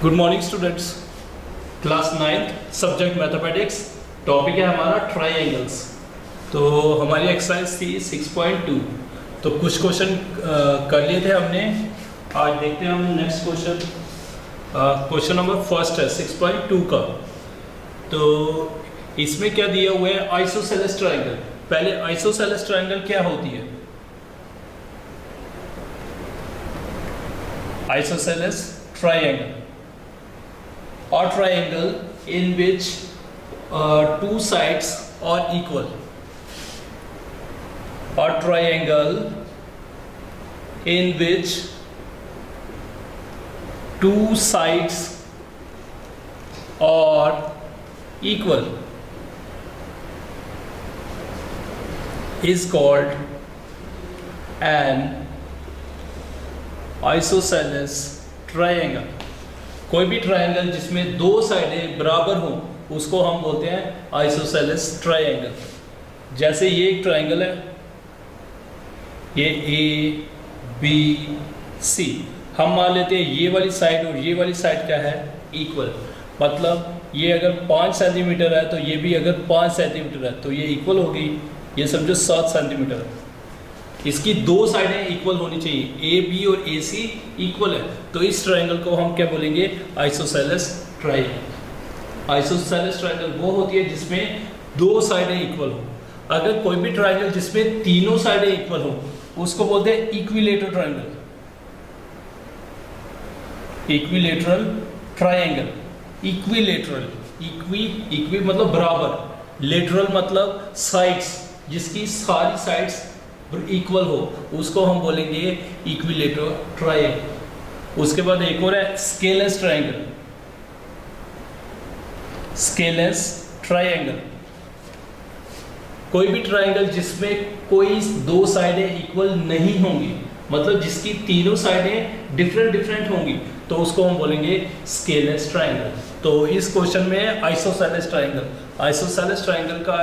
Good morning students. Class 9th subject mathematics, topic है हमारा triangles. तो हमारी एक्सरसाइज थी 6.2। तो कुछ क्वेश्चन कर लिए थे हमने। आज देखते हैं हम next question. Question number first है 6.2 का। तो इसमें क्या दिया हुआ है, आइसोसेलेस ट्राइंगल। पहले आइसोसेलेस ट्राइंगल क्या होती है? Isosceles triangle or triangle in which two sides are equal, or triangle in which two sides are equal is called an isosceles triangle. कोई भी ट्रायंगल जिसमें दो साइडें बराबर हों उसको हम बोलते हैं आइसोसेलेस ट्रायंगल। जैसे ये एक ट्रायंगल है, ये ए बी सी। हम मान लेते हैं ये वाली साइड और ये वाली साइड क्या है, इक्वल। मतलब ये अगर 5 सेंटीमीटर है तो ये भी अगर 5 सेंटीमीटर है तो ये इक्वल होगी। ये समझो 7 सेंटीमीटर है। इसकी दो साइडें इक्वल होनी चाहिए, ए बी और ए सी इक्वल है। तो इस ट्रायंगल को हम क्या बोलेंगे, आइसोसेलेस ट्रायंगल। आइसोसेलेस ट्रायंगल वो होती है जिसमें दो साइडें इक्वल हो। अगर कोई भी ट्रायंगल जिसमें तीनों साइडें इक्वल हो उसको बोलते हैं equilateral triangle. Equilateral triangle, equilateral, equi मतलब बराबर, लेटरल मतलब साइड्स, जिसकी सारी साइड्स इक्वल हो उसको हम बोलेंगे इक्विलेटरल ट्रायंगल। उसके बाद एक और है स्केलेस ट्रायंगल। स्केलेस ट्रायंगल कोई भी ट्रायंगल जिसमें कोई दो साइडें इक्वल नहीं होंगी, मतलब जिसकी तीनों साइडें डिफरेंट होंगी, तो उसको हम बोलेंगे स्केलेस ट्रायंगल। तो इस क्वेश्चन में आइसोसेलेस ट्रायंगल, आइसोसेलेस ट्रायंगल का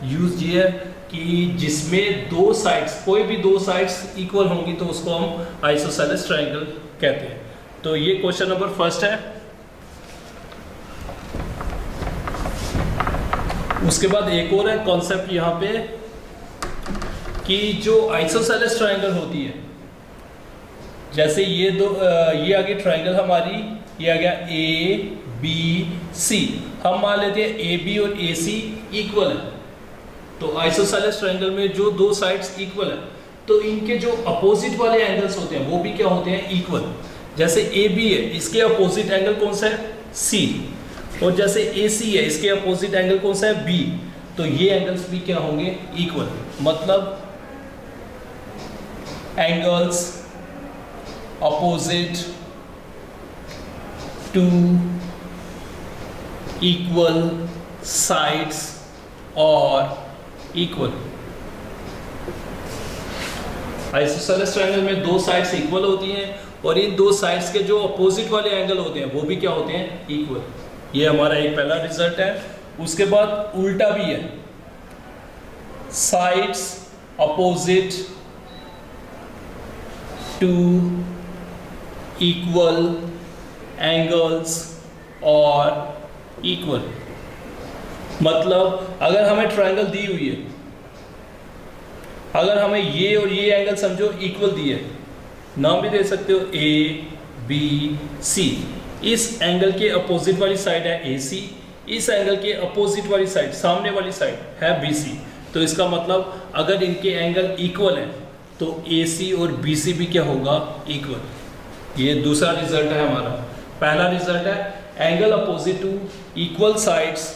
यूज ये है कि जिसमें दो साइड्स, कोई भी दो साइड्स इक्वल होंगी तो उसको हम आइसोसेलेस ट्रायंगल कहते हैं। तो ये क्वेश्चन नंबर फर्स्ट है। उसके बाद एक और है कॉन्सेप्ट यहाँ पे कि जो आइसोसेलेस ट्रायंगल होती है, जैसे ये दो ये आगे ट्रायंगल हमारी, ये आ गया ए बी सी। हम मान लेते हैं ए बी और ए सी इक्वल है। तो आइसोसेलेस ट्रायंगल में जो दो साइड्स इक्वल है तो इनके जो अपोजिट वाले एंगल्स होते हैं वो भी क्या होते हैं, इक्वल। जैसे ए बी है, इसके अपोजिट एंगल कौन सा है, सी। और जैसे ए सी है, इसके अपोजिट एंगल कौन सा है, बी। तो ये एंगल्स भी क्या होंगे, इक्वल। मतलब angles opposite to equal sides और इक्वल। आइसोसेलेस ट्रायंगल में दो साइड्स इक्वल होती हैं और इन दो साइड्स के जो अपोजिट वाले एंगल होते हैं वो भी क्या होते हैं, इक्वल। ये हमारा एक पहला रिजल्ट है। उसके बाद उल्टा भी है, sides opposite to equal angles और इक्वल। मतलब अगर हमें ट्रायंगल दी हुई है, अगर हमें ये और ये एंगल समझो इक्वल दिए, नाम भी दे सकते हो ए बी सी। इस एंगल के अपोजिट वाली साइड है ए सी, इस एंगल के अपोजिट वाली साइड, सामने वाली साइड है बी सी। तो इसका मतलब अगर इनके एंगल इक्वल है तो ए सी और बी सी भी क्या होगा, इक्वल। ये दूसरा रिजल्ट है हमारा। पहला रिजल्ट है angle opposite to equal sides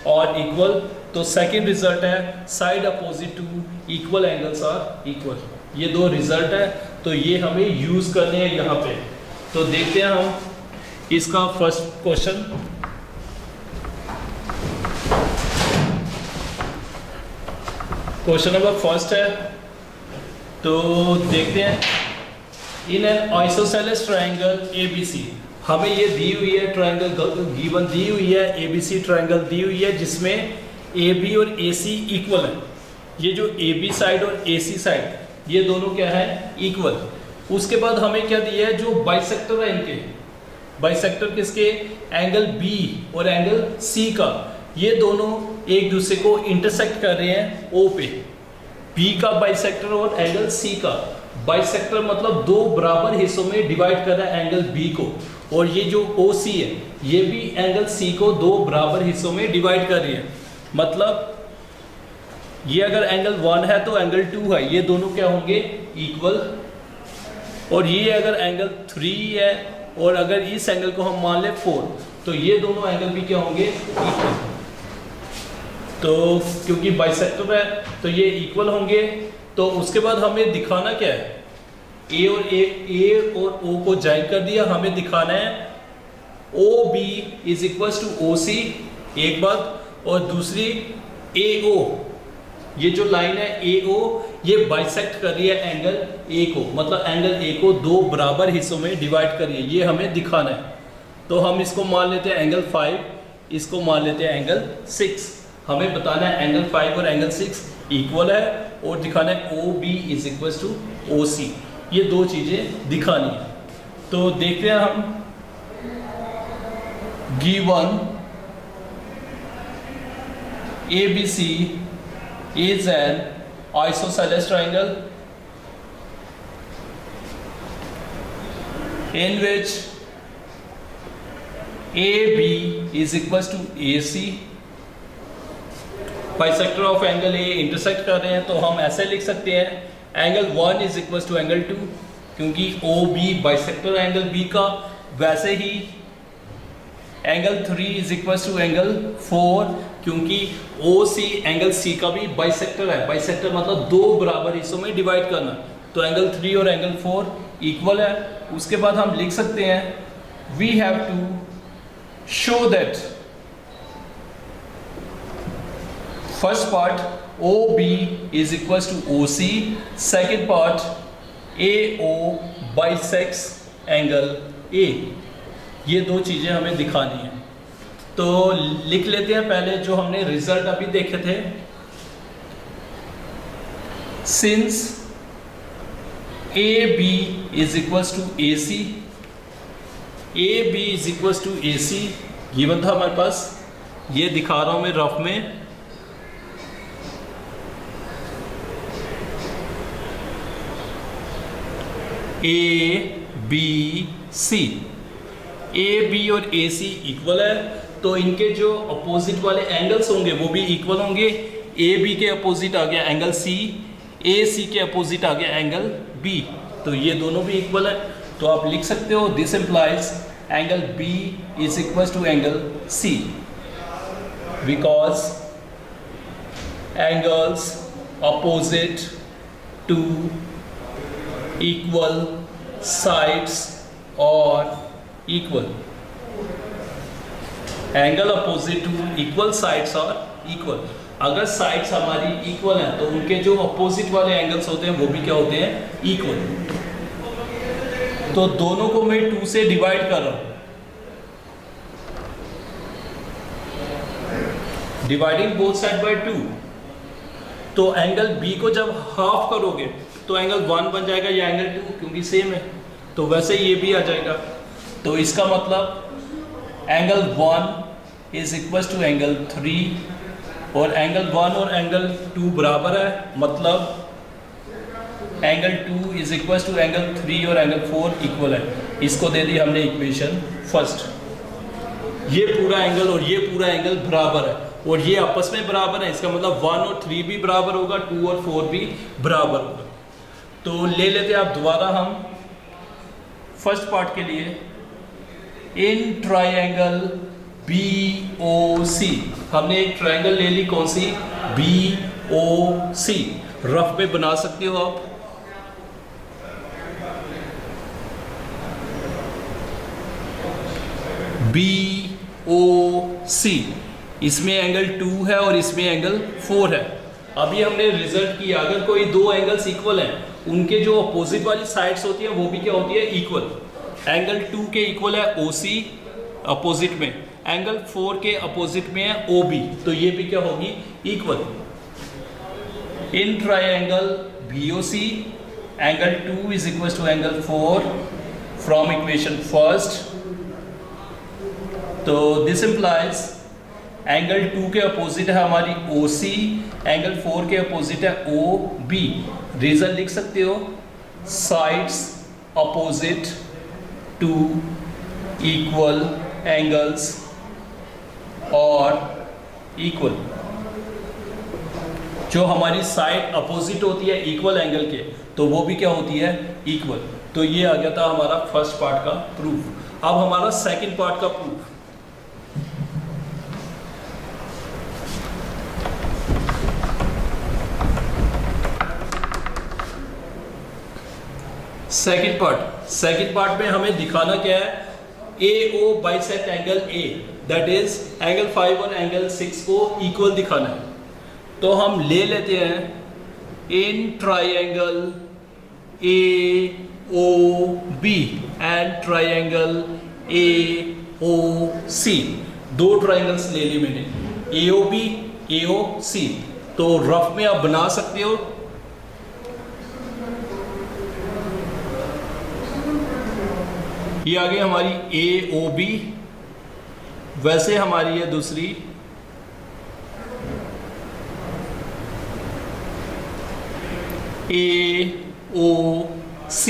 और इक्वल। तो सेकंड रिजल्ट है side opposite to equal angles are equal. ये दो रिजल्ट है, तो ये हमें यूज करने हैं यहाँ पे। तो देखते हैं हम इसका first question. Question number first है, तो देखते हैं। In an isosceles triangle ABC, हमें ये दी हुई है ट्रायंगल गिवन दी हुई है, एबीसी ट्रायंगल दी हुई है जिसमें ए बी और ए सी इक्वल है। ये जो ए बी साइड और ए सी साइड ये दोनों क्या है, इक्वल। उसके बाद हमें क्या दिया है, जो बाइसेक्टर है इनके बाइसेक्टर किसके, एंगल बी और एंगल सी का, ये दोनों एक दूसरे को इंटरसेक्ट कर रहे हैं ओ पे। बी का बाइसेक्टर और एंगल सी का। बाइसेक्टर मतलब दो बराबर हिस्सों में डिवाइड कर रहा है एंगल बी को, और ये जो ओ सी है ये भी एंगल सी को दो बराबर हिस्सों में डिवाइड कर रही है। मतलब ये अगर एंगल 1 है तो एंगल 2 है, ये दोनों क्या होंगे, इक्वल। और ये अगर एंगल 3 है और अगर इस एंगल को हम मान लें 4, तो ये दोनों एंगल भी क्या होंगे, इक्वल। तो क्योंकि बाइसेक्टर है तो ये इक्वल होंगे। तो उसके बाद हमें दिखाना क्या है, ए और ओ को ज्वाइन कर दिया, हमें दिखाना है O B is equal to O C, एक बात। और दूसरी ए ओ, ये जो लाइन है ए ओ, ये बाइसेक्ट कर रही है एंगल ए को, मतलब एंगल ए को दो बराबर हिस्सों में डिवाइड कर रही है, ये हमें दिखाना है। तो हम इसको मान लेते हैं एंगल 5, इसको मान लेते हैं एंगल 6। हमें बताना है एंगल 5 और एंगल 6 इक्वल है, और दिखाना है O B is equal to O C, ये दो चीजें दिखानी है। तो देखते हैं हम, given ABC is an isosceles triangle in which AB is equals to AC। Bisector of angle A intersect कर रहे हैं, तो हम ऐसे लिख सकते हैं angle 1 is equals to angle 2, क्योंकि O B bisector angle B का। वैसे ही angle 3 is equals to angle 4, क्योंकि ओ सी एंगल सी का भी बाइसेक्टर है। बाइसेक्टर मतलब दो बराबर हिस्सों में डिवाइड करना, तो एंगल 3 और एंगल 4 इक्वल है। उसके बाद हम लिख सकते हैं we have to show that first part O B is equals to O C, second part A O bisects angle A. ये दो चीजें हमें दिखानी है। तो लिख लेते हैं पहले जो हमने रिजल्ट अभी देखे थे। Since A B is equals to A C, A B is equals to A C given था हमारे पास, ये दिखा रहा हूं मैं रफ में। A B C, A B और ए सी इक्वल है, तो इनके जो अपोजिट वाले एंगल्स होंगे वो भी इक्वल होंगे। ए बी के अपोजिट आ गया एंगल सी, ए सी के अपोजिट आ गया एंगल बी, तो ये दोनों भी इक्वल है। तो आप लिख सकते हो this implies angle B is equal to angle C, because angles opposite to equal sides और equal, angle opposite to equal sides और इक्वल। अगर साइड्स हमारी इक्वल हैं तो उनके जो अपोजिट वाले एंगल्स होते हैं वो भी क्या होते हैं, इक्वल। तो दोनों को मैं 2 से डिवाइड कर रहा हूं, डिवाइडिंग बोथ साइड बाय 2। तो एंगल बी को जब हाफ करोगे तो एंगल 1 बन जाएगा या एंगल 2, क्योंकि सेम है। तो वैसे ये भी आ जाएगा। तो इसका मतलब angle 1 is equal to angle 3, और एंगल 1 और एंगल 2 बराबर है, मतलब angle 2 is equal to angle 3 और एंगल 4 इक्वल है। इसको दे दी हमने इक्वेशन फर्स्ट। ये पूरा एंगल और ये पूरा एंगल बराबर है, और ये आपस में बराबर है, इसका मतलब 1 और 3 भी बराबर होगा, 2 और 4 भी बराबर होगा। तो ले लेते हैं आप दोबारा हम फर्स्ट पार्ट के लिए, इन ट्राइंगल बी ओ सी। हमने एक ट्राइंगल ले ली, कौन सी, बी ओ सी। रफ पे बना सकते हो आप। बी ओ सी, इसमें एंगल 2 है और इसमें एंगल 4 है। अभी हमने रिजल्ट किया, अगर कोई दो एंगल्स इक्वल हैं, उनके जो अपोजिट वाली साइड्स होती है वो भी क्या होती है, इक्वल। एंगल 2 के इक्वल है ओ सी अपोजिट में, एंगल 4 के अपोजिट में है ओ बी, तो ये भी क्या होगी, equal. In triangle B O C angle 2 is equal to angle 4 from equation first, तो दिस इम्प्लाइज एंगल 2 के अपोजिट है हमारी OC, एंगल 4 के अपोजिट है OB। रीजन लिख सकते हो, sides opposite to equal angles और इक्वल। जो हमारी साइड अपोजिट होती है इक्वल एंगल के, तो वो भी क्या होती है, इक्वल। तो ये आ गया था हमारा फर्स्ट पार्ट का प्रूफ। अब हमारा सेकंड पार्ट का प्रूफ। सेकंड पार्ट में हमें दिखाना क्या है, AO bisect angle A, that is angle 5 और एंगल 6 को इक्वल दिखाना है। तो हम ले लेते हैं in triangle AOB and triangle AOC। दो ट्राइंगल्स ले ली मैंने, AOB AOC। तो रफ में आप बना सकते हो। ये आ गई हमारी AOB, वैसे हमारी है दूसरी AOC।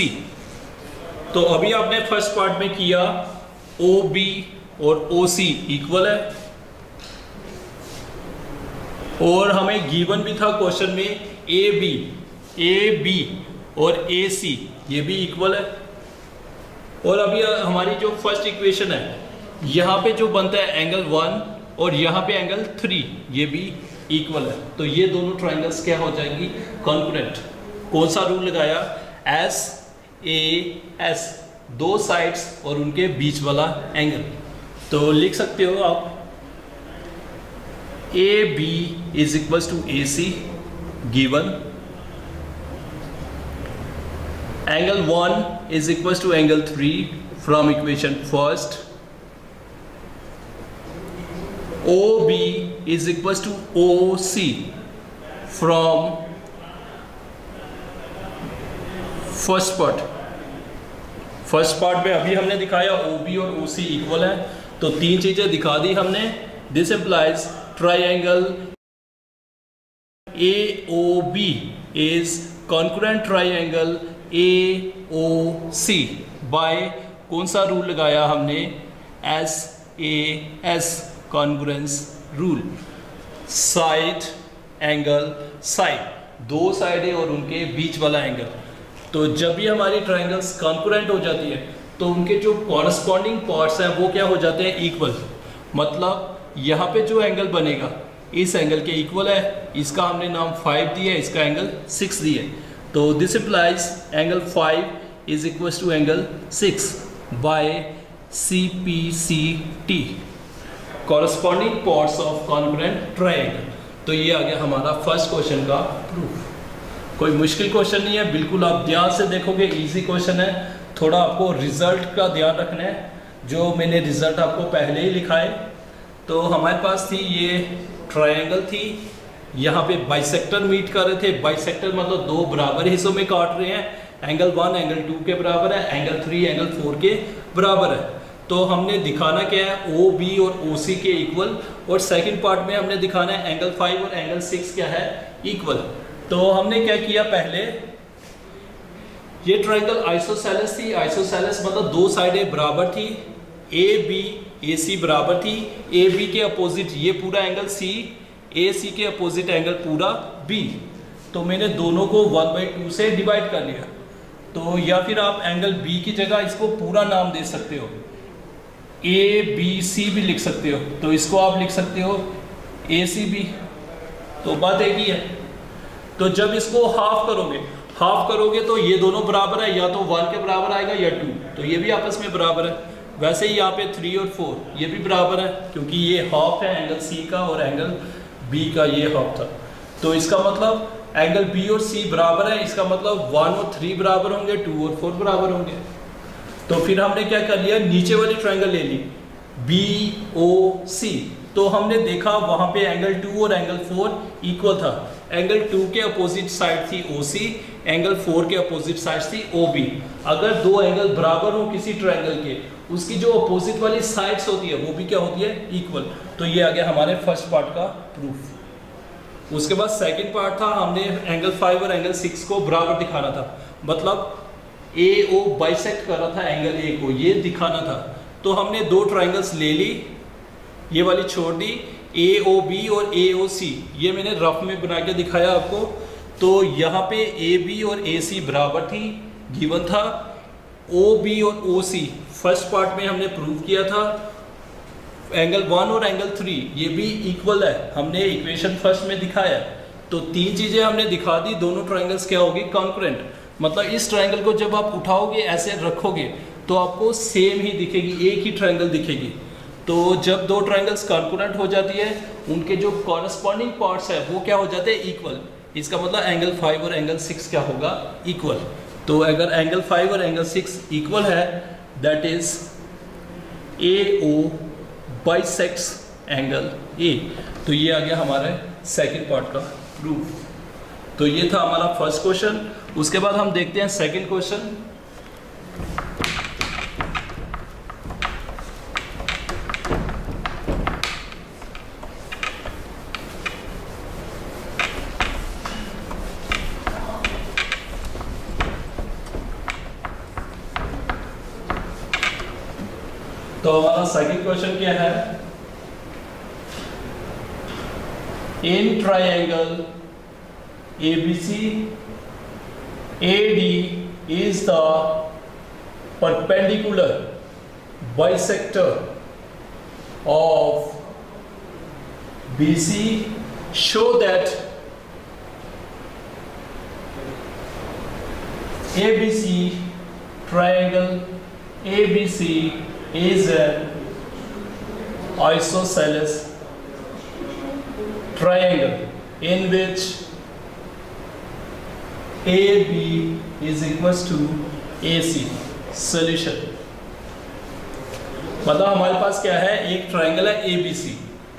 तो अभी आपने फर्स्ट पार्ट में किया OB और OC इक्वल है, और हमें गिवन भी था क्वेश्चन में AB और AC ये भी इक्वल है। और अभी हमारी जो फर्स्ट इक्वेशन है, यहाँ पे जो बनता है एंगल 1 और यहाँ पे एंगल 3, ये भी इक्वल है। तो ये दोनों ट्राइंगल्स क्या हो जाएंगी, कॉन्करेंट। कौन सा रूल लगाया, SAS, दो साइड्स और उनके बीच वाला एंगल। तो लिख सकते हो आप AB is equals to AC given, angle 1 is equals to angle 3 from equation first, OB is equals to OC from first part। First part में अभी हमने दिखाया OB और OC इक्वल है, तो तीन चीजें दिखा दी हमने। This implies triangle AOB is concurrent triangle AOC by कौन सा रूल लगाया हमने, SAS congruence rule. Side angle side, दो साइडें और उनके बीच वाला एंगल। तो जब भी हमारी ट्राइंगल्स कॉन्करेंट हो जाती है तो उनके जो कॉरस्पॉन्डिंग पार्ट्स हैं वो क्या हो जाते हैं, इक्वल। मतलब यहाँ पे जो एंगल बनेगा इस एंगल के इक्वल है, इसका हमने नाम 5 दिया है, इसका एंगल 6 दिया है। तो this implies angle 5 is equal to angle 6 by CPCT, corresponding parts of concurrent triangle. तो ये आ गया हमारा फर्स्ट क्वेश्चन का प्रूफ। कोई मुश्किल क्वेश्चन नहीं है, बिल्कुल आप ध्यान से देखोगे इजी क्वेश्चन है। थोड़ा आपको रिजल्ट का ध्यान रखना है, जो मैंने रिजल्ट आपको पहले ही लिखा है। तो हमारे पास थी ये ट्रायंगल थी, यहाँ पे बाइसेक्टर मीट कर रहे थे। बाइसेक्टर मतलब दो बराबर हिस्सों में काट रहे हैं। एंगल 1 एंगल 2 के बराबर है, एंगल 3 एंगल 4 के बराबर है। तो हमने दिखाना क्या है, OB और OC के इक्वल। और सेकंड पार्ट में हमने दिखाना है एंगल 5 और एंगल 6 क्या है, इक्वल। तो हमने क्या किया, पहले ये ट्रायंगल आइसोसेलेस थी। आइसोसेलेस मतलब दो साइडें बराबर थी, AB AC बराबर थी। AB के अपोजिट ये पूरा एंगल C, AC के अपोजिट एंगल पूरा B। तो मैंने दोनों को 1/2 से डिवाइड कर लिया। तो या फिर आप एंगल B की जगह इसको पूरा नाम दे सकते हो, ABC भी लिख सकते हो। तो इसको आप लिख सकते हो ACB। तो बात एक ही है। तो जब इसको हाफ करोगे तो ये दोनों बराबर है, या तो 1 के बराबर आएगा या 2, तो ये भी आपस में बराबर है। वैसे ही यहाँ पे 3 और 4 ये भी बराबर है, क्योंकि ये हाफ है एंगल C का और एंगल B का ये हाफ था। तो इसका मतलब एंगल B और C बराबर है, इसका मतलब 1 और 3 बराबर होंगे, 2 और 4 बराबर होंगे। तो फिर हमने क्या कर लिया, नीचे वाली ट्रायंगल ले ली BOC। तो हमने देखा वहाँ पे एंगल 2 और एंगल 4 इक्वल था। एंगल 2 के अपोजिट साइड थी OC, एंगल 4 के अपोजिट साइड थी OB। अगर दो एंगल बराबर हो किसी ट्रायंगल के, उसकी जो अपोजिट वाली साइड्स होती है वो भी क्या होती है, इक्वल। तो ये आ गया हमारे फर्स्ट पार्ट का प्रूफ। उसके बाद सेकंड पार्ट था, हमने एंगल 5 और एंगल 6 को बराबर दिखाना था, मतलब AO बाइसेक्ट कर रहा था एंगल A को, ये दिखाना था। तो हमने दो ट्रायंगल्स ले ली, ये वाली छोड़ दी, AOB और AOC, ये मैंने रफ में बना के दिखाया आपको। तो यहाँ पे AB और AC बराबर थी, गिवन था। OB और OC फर्स्ट पार्ट में हमने प्रूव किया था। एंगल 1 और एंगल 3 ये भी इक्वल है, हमने इक्वेशन फर्स्ट में दिखाया। तो तीन चीजें हमने दिखा दी, दोनों ट्रायंगल्स क्या होगी, कॉन्करेंट। मतलब इस ट्रायंगल को जब आप उठाओगे ऐसे रखोगे तो आपको सेम ही दिखेगी, एक ही ट्रायंगल दिखेगी। तो जब दो ट्रायंगल्स कॉन्करेंट हो जाती है, उनके जो कॉरस्पॉन्डिंग पार्ट्स है वो क्या हो जाते हैं, इक्वल। इसका मतलब एंगल 5 और एंगल 6 क्या होगा, इक्वल। तो अगर एंगल 5 और एंगल 6 इक्वल है, that is AO bisects angle A। तो ये आ गया हमारे सेकंड पार्ट का प्रूफ। तो ये था हमारा फर्स्ट क्वेश्चन। उसके बाद हम देखते हैं सेकंड क्वेश्चन। तो हमारा सेकंड क्वेश्चन क्या है, in triangle ABC AD is the perpendicular bisector of BC. Show that ABC triangle ABC is an isosceles triangle in which AB is equals to AC। Solution मतलब हमारे पास क्या है, एक triangle है ABC।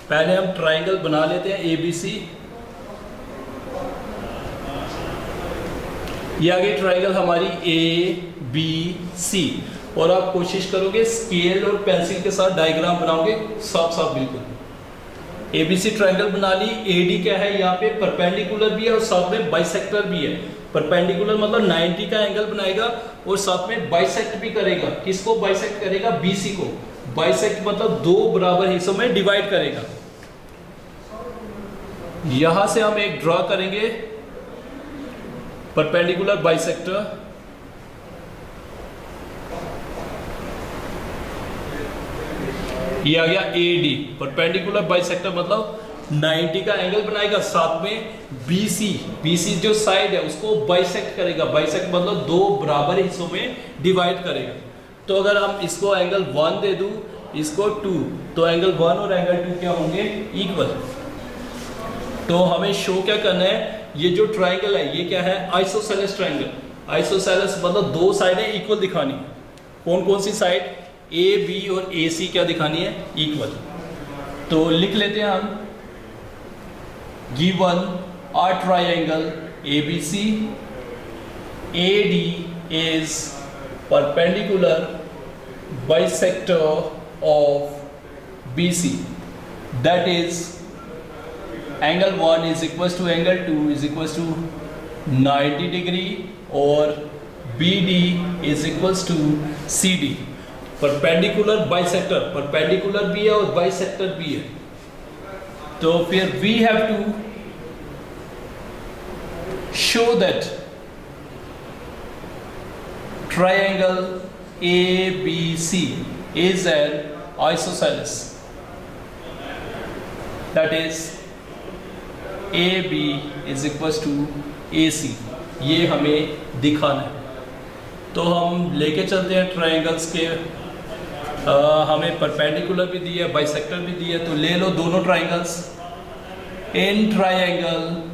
पहले हम ट्रायंगल बना लेते हैं ABC। ये आ गई ट्रायंगल हमारी ABC। और आप कोशिश करोगे स्केल और पेंसिल के साथ डायग्राम बनाओगे साफ साफ बिल्कुल। ABC ट्रायंगल बना ली। AD क्या है, यहाँ पे परपेंडिकुलर भी है और साथ में बाइसेक्टर भी है। परपेंडिकुलर मतलब 90 का एंगल बनाएगा और साथ में बाइसेक्ट भी करेगा। किसको बाइसेक्ट करेगा, BC को। बाइसेक्ट मतलब दो बराबर हिस्सों में डिवाइड करेगा। यहां से हम एक ड्रॉ करेंगे परपेंडिकुलर बाइसेक्टर। ये आ गया AD, परपेंडिकुलर बाइसेक्टर मतलब 90 का एंगल बनाएगा, साथ में BC जो साइड है उसको बाइसेक्ट करेगा। बाइसेक्ट मतलब दो बराबर हिस्सों में डिवाइड करेगा। तो अगर हम इसको एंगल 1 दे दूं, इसको 2, तो एंगल 1 और एंगल 2 क्या होंगे, इक्वल। तो हमें शो क्या करना है, ये जो ट्रायंगल है ये क्या है, आइसोसेलेस ट्रायंगल। आइसोसेलेस मतलब दो साइडें इक्वल दिखानी। कौन कौन सी साइड, AB और AC क्या दिखानी है, इक्वल। तो लिख लेते हैं हम, given a triangle ABC, AD is perpendicular bisector of BC, that is angle 1 is equals to angle 2 is equals to 90 degree और BD is equals to CD। Perpendicular bisector, perpendicular भी है और बाइसेक्टर भी है। तो फिर we have to show that triangle ABC is an isosceles, that is AB is equals to AC। ये हमें दिखाना है। तो हम लेके चलते हैं ट्रायंगल्स के, हमें परपेंडिकुलर भी दी है, बाइसेक्टर भी दी है। तो ले लो दोनों triangles. In triangle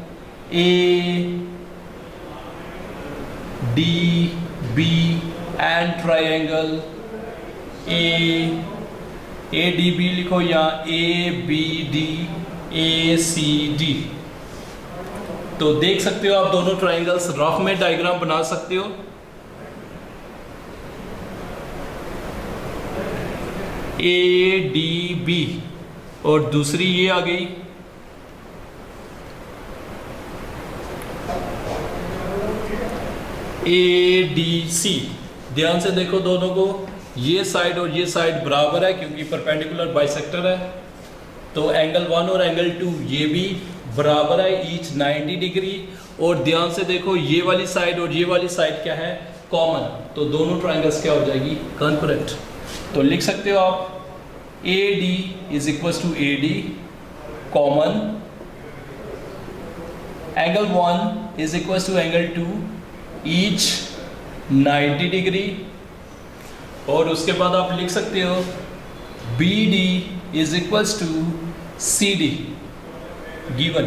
ADB and triangle ADB लिखो या ABD ACD। तो देख सकते हो आप दोनों ट्राइंगल्स, रफ में डायग्राम बना सकते हो। ADB और दूसरी ये आ गई ADC। ध्यान से देखो दोनों को, ये साइड और ये साइड बराबर है क्योंकि परपेंडिकुलर बाइसेक्टर है। तो एंगल 1 और एंगल 2 ये भी बराबर है, ईच 90 डिग्री। और ध्यान से देखो ये वाली साइड और ये वाली साइड क्या है, कॉमन। तो दोनों ट्राइंगल्स क्या हो जाएगी, कॉन्करेंट। तो लिख सकते हो आप AD is equal to AD common, angle 1 is equal to angle 2 each 90 degree. और उसके बाद आप लिख सकते हो BD is equal to CD given.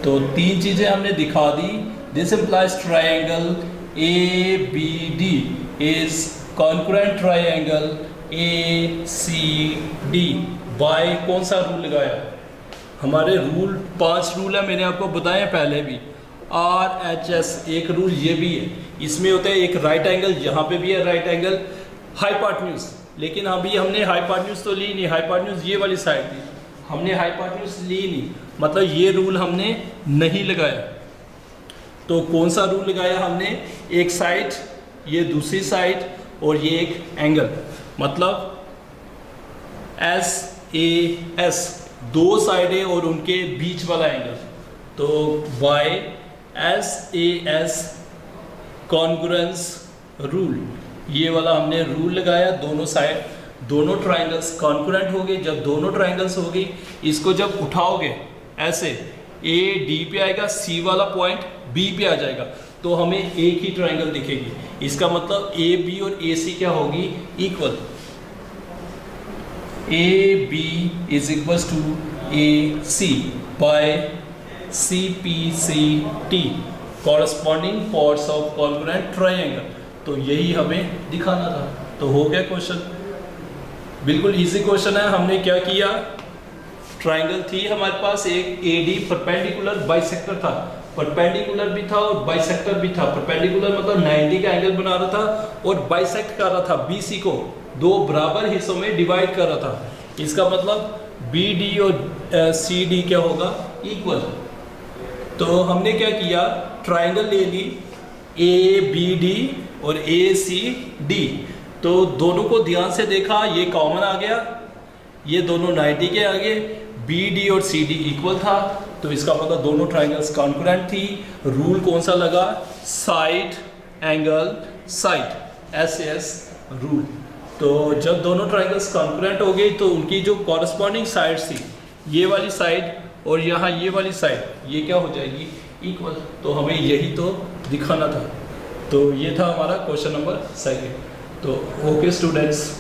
तो तीन चीजें हमने दिखा दी। This implies triangle ABD is concurrent triangle ACD by कौन सा रूल लगाया, हमारे रूल 5 रूल है, मैंने आपको बताया पहले भी। RHS एक रूल ये भी है, इसमें होता है एक राइट एंगल, यहाँ पे भी है राइट एंगल, हाइपोटेन्यूज। लेकिन अभी हमने हाइपोटेन्यूज तो ली नहीं, हाइपोटेन्यूज ये वाली साइड थी, हमने हाइपोटेन्यूज ली नहीं, मतलब ये रूल हमने नहीं लगाया। तो कौन सा रूल लगाया हमने, एक साइड, ये दूसरी साइड और ये एक एंगल, मतलब SAS दो साइडें और उनके बीच वाला एंगल। तो बाय SAS कॉन्ग्रुएंस रूल, ये वाला हमने रूल लगाया। दोनों साइड, दोनों ट्राइंगल्स कॉन्ग्रुएंट हो गए। जब दोनों ट्राइंगल्स हो गई, इसको जब उठाओगे ऐसे AD पे आएगा, C वाला पॉइंट B पे आ जाएगा, तो हमें एक ही ट्राइंगल दिखेगी। इसका मतलब AB और AC क्या होगी, equal. AB is equal to AC by CPCT corresponding parts of congruent triangle. तो यही हमें दिखाना था। तो हो गया क्वेश्चन, बिल्कुल इजी क्वेश्चन है। हमने क्या किया, ट्राइंगल थी हमारे पास एक AD, परपेंडिकुलर बाइसेक्टर था, परपेंडिकुलर भी था और बाइसेक्टर भी था। परपेंडिकुलर मतलब 90 का एंगल बना रहा था और बाइसेक्ट कर रहा था, BC को दो बराबर हिस्सों में डिवाइड कर रहा था। इसका मतलब BD और CD क्या होगा, इक्वल। तो हमने क्या किया, ट्राइंगल ले ली ABD और ACD। तो दोनों को ध्यान से देखा, ये कॉमन आ गया, ये दोनों 90 के आगे, BD और CD इक्वल था। तो इसका मतलब दोनों ट्राइंगल्स कॉन्करेंट थी। रूल कौन सा लगा, side angle side, SAS rule. तो जब दोनों ट्राइंगल्स कॉन्करेंट हो गई तो उनकी जो कॉरस्पॉन्डिंग साइड्स थी, ये वाली साइड और यहाँ ये वाली साइड, ये क्या हो जाएगी, इक्वल। तो हमें यही तो दिखाना था। तो ये था हमारा क्वेश्चन नंबर 2। तो ओके स्टूडेंट्स।